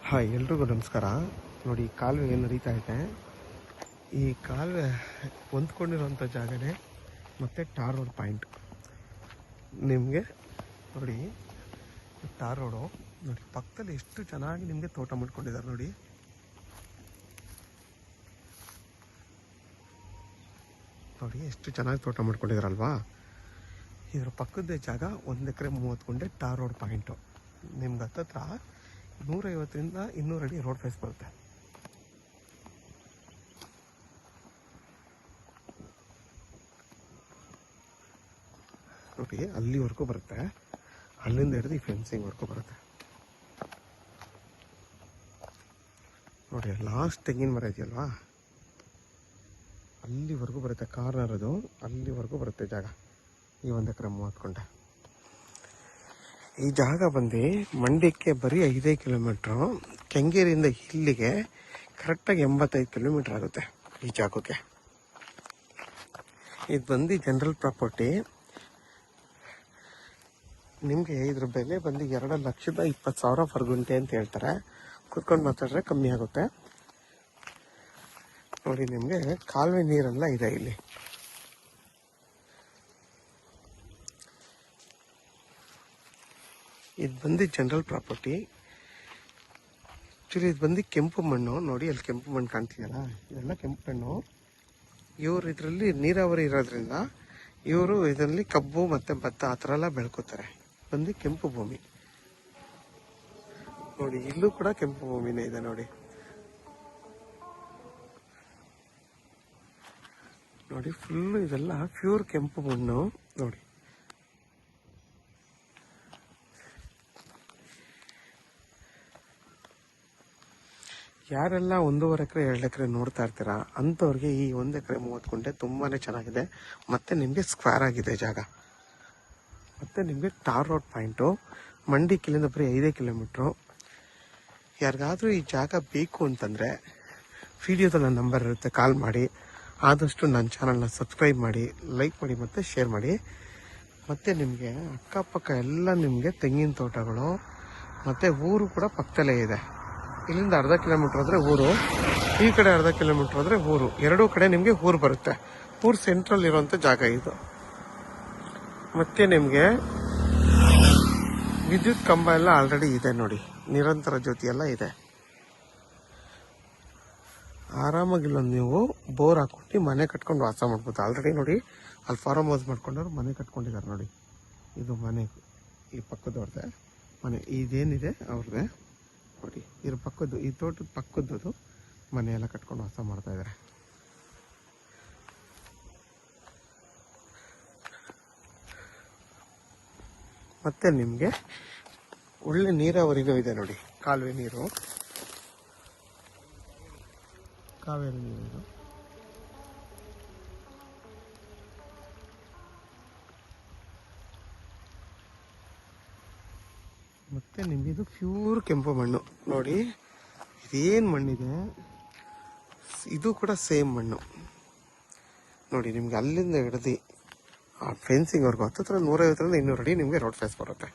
Hi, ಎಲ್ರಿಗೂ ನಮಸ್ಕಾರ. ನೋಡಿ, ಕಾಲುವೆ ಏನು ನಡೀತಾ ಇದೆ. ಈ ಕಾಲುವೆ ಹೊಂದ್ಕೊಂಡಿರೋಂಥ ಜಾಗನೇ ಮತ್ತು ಟಾರ್ ರೋಡ್ ಪಾಯಿಂಟ್. ನಿಮಗೆ ನೋಡಿ, ಟಾರ್ ರೋಡು ನೋಡಿ, ಪಕ್ಕದಲ್ಲಿ ಎಷ್ಟು ಚೆನ್ನಾಗಿ ನಿಮಗೆ ತೋಟ ಮಾಡ್ಕೊಂಡಿದ್ದಾರೆ ನೋಡಿ. ನೋಡಿ ಎಷ್ಟು ಚೆನ್ನಾಗಿ ತೋಟ ಮಾಡ್ಕೊಂಡಿದ್ದಾರಲ್ವಾ. ಇದ್ರ ಪಕ್ಕದ ಜಾಗ 1 ಎಕರೆ 30 ಗುಂಟೆ ಟಾರ್ ರೋಡ್ ಪಾಯಿಂಟು. ನಿಮ್ಗೆ ಹತ್ತತ್ರ 150ರಿಂದ 200 ಅಡಿ ರೋಡ್ ಫೇಸ್ ಬರುತ್ತೆ. ನೋಡಿ, ಅಲ್ಲಿವರೆಗೂ ಬರುತ್ತೆ. ಅಲ್ಲಿಂದ ಹಿಡಿದು ಈ ಫೆನ್ಸಿಂಗ್ವರೆಗೂ ಬರುತ್ತೆ. ನೋಡಿ, ಲಾಸ್ಟ್ ತೆಂಗಿನ ಮರ ಇದೆಯಲ್ವಾ, ಅಲ್ಲಿವರೆಗೂ ಬರುತ್ತೆ. ಕಾರ್ನರ್ ಅದು ಅಲ್ಲಿವರೆಗೂ ಬರುತ್ತೆ ಜಾಗ. ಈ 1 ಎಕರೆ 30 ಗುಂಟೆ. ಈ ಜಾಗ ಬಂದು ಮಂಡ್ಯಕ್ಕೆ ಬರೀ 5 ಕಿಲೋಮೀಟ್ರು. ಕೆಂಗೇರಿಯಿಂದ ಇಲ್ಲಿಗೆ ಕರೆಕ್ಟಾಗಿ 85 ಕಿಲೋಮೀಟ್ರ್ ಆಗುತ್ತೆ ಈ ಜಾಗಕ್ಕೆ. ಇದು ಬಂದು ಜನರಲ್ ಪ್ರಾಪರ್ಟಿ. ನಿಮಗೆ ಇದ್ರ ಬೆಲೆ ಬಂದು 2,20,000 ಪರ್ ಗುಂಟೆ ಅಂತ ಹೇಳ್ತಾರೆ. ಕೂತ್ಕೊಂಡು ಮಾತಾಡಿದ್ರೆ ಕಮ್ಮಿ ಆಗುತ್ತೆ. ನೋಡಿ, ನಿಮಗೆ ಕಾಲುವೆ ನೀರೆಲ್ಲ ಇದೆ ಇಲ್ಲಿ. ಇದು ಬಂದು ಜನರಲ್ ಪ್ರಾಪರ್ಟಿ. ಆ್ಯಕ್ಚುಲಿ ಇದು ಬಂದು ಕೆಂಪು ಮಣ್ಣು. ನೋಡಿ, ಅಲ್ಲಿ ಕೆಂಪು ಮಣ್ಣು ಕಾಣ್ತಿದೆಯಲ್ಲ, ಇದೆಲ್ಲ ಕೆಂಪು ಮಣ್ಣು. ಇವರು ಇದರಲ್ಲಿ ನೀರಾವರಿ ಇರೋದ್ರಿಂದ ಇವರು ಇದರಲ್ಲಿ ಕಬ್ಬು ಮತ್ತು ಭತ್ತ ಆ ಥರ ಎಲ್ಲ ಬೆಳ್ಕೋತಾರೆ. ಬಂದು ಕೆಂಪು ಭೂಮಿ. ನೋಡಿ, ಇಲ್ಲೂ ಕೂಡ ಕೆಂಪು ಭೂಮಿನೇ ಇದೆ. ನೋಡಿ ನೋಡಿ ಫುಲ್ಲು ಇದೆಲ್ಲ ಪ್ಯೂರ್ ಕೆಂಪು ಮಣ್ಣು. ನೋಡಿ, ಯಾರೆಲ್ಲ 1.5 ಎಕರೆ 2 ಎಕರೆ ನೋಡ್ತಾ ಇರ್ತೀರಾ ಅಂಥವ್ರಿಗೆ ಈ 1 ಎಕರೆ 30 ಗುಂಟೆ ತುಂಬಾ ಚೆನ್ನಾಗಿದೆ. ಮತ್ತು ನಿಮಗೆ ಸ್ಕ್ವೇರ್ ಆಗಿದೆ ಜಾಗ. ಮತ್ತು ನಿಮಗೆ ಟಾರ್ ರೋಡ್ ಪಾಯಿಂಟು. ಮಂಡಿಕಿಲಿಂದ ಬರೀ 5 ಕಿಲೋಮೀಟ್ರು. ಯಾರಿಗಾದರೂ ಈ ಜಾಗ ಬೇಕು ಅಂತಂದರೆ ವಿಡಿಯೋದಲ್ಲಿ ನನ್ನ ನಂಬರ್ ಇರುತ್ತೆ, ಕಾಲ್ ಮಾಡಿ. ಆದಷ್ಟು ನನ್ನ ಚಾನಲ್ನ ಸಬ್ಸ್ಕ್ರೈಬ್ ಮಾಡಿ, ಲೈಕ್ ಮಾಡಿ ಮತ್ತು ಶೇರ್ ಮಾಡಿ. ಮತ್ತು ನಿಮಗೆ ಅಕ್ಕಪಕ್ಕ ಎಲ್ಲ ನಿಮಗೆ ತೆಂಗಿನ ತೋಟಗಳು ಮತ್ತು ಊರು ಕೂಡ ಪಕ್ಕದಲ್ಲೇ ಇದೆ. ಇಲ್ಲಿಂದ 1/2 ಕಿಲೋಮೀಟ್ರ್ ಹೋದರೆ ಊರು, ಈ ಕಡೆ 1/2 ಕಿಲೋಮೀಟ್ರ್ ಹೋದರೆ ಊರು. ಎರಡೂ ಕಡೆ ನಿಮಗೆ ಊರು ಬರುತ್ತೆ. ಊರು ಸೆಂಟ್ರಲ್ ಇರುವಂಥ ಜಾಗ ಇದು. ಮತ್ತು ನಿಮಗೆ ವಿದ್ಯುತ್ ಕಂಬ ಎಲ್ಲ ಆಲ್ರೆಡಿ ಇದೆ ನೋಡಿ. ನಿರಂತರ ಜ್ಯೋತಿ ಎಲ್ಲ ಇದೆ. ಆರಾಮಾಗಿಲ್ಲೊಂದು ನೀವು ಬೋರ್ ಹಾಕೊಂಡು ಮನೆ ಕಟ್ಕೊಂಡು ವಾಸ ಮಾಡ್ಬೋದು. ಆಲ್ರೆಡಿ ನೋಡಿ, ಅಲ್ಲಿ ಫಾರ್ಮ್ ಹೌಸ್ ಮಾಡ್ಕೊಂಡವ್ರು ಮನೆ ಕಟ್ಕೊಂಡಿದ್ದಾರೆ ನೋಡಿ. ಇದು ಮನೆ, ಈ ಪಕ್ಕದವ್ರದ್ದೆ ಮನೆ. ಇದೇನಿದೆ ಅವ್ರದ್ದೇ ನೋಡಿ. ಇದ್ರ ಪಕ್ಕದ್ದು, ಈ ತೋಟದ ಪಕ್ಕದ್ದು ಮನೆ ಎಲ್ಲ ಕಟ್ಕೊಂಡು ವಾಸ ಮಾಡ್ತಾ ಇದ್ದಾರೆ. ಮತ್ತೆ ನಿಮಗೆ ಒಳ್ಳೆ ನೀರಾವರಿನೂ ಇದೆ ನೋಡಿ. ಕಾಲುವೆ ನೀರು, ಕಾವೇರಿ ನೀರು. ಮತ್ತೆ ನಿಮಗೆ ಇದು ಪ್ಯೂರ್ ಕೆಂಪು ಮಣ್ಣು. ನೋಡಿ, ಇದೇನು ಮಣ್ಣಿದೆ, ಇದು ಕೂಡ ಸೇಮ್ ಮಣ್ಣು. ನೋಡಿ, ನಿಮ್ಗೆ ಅಲ್ಲಿಂದ ಹಿಡ್ದು ಆ ಫೆನ್ಸಿಂಗ್ವರೆಗೂ ಹತ್ತತ್ರ 150ರಿಂದ 200 ಅಡಿ ನಿಮಗೆ ರೋಡ್ ಫೇಸ್ ಬರುತ್ತೆ.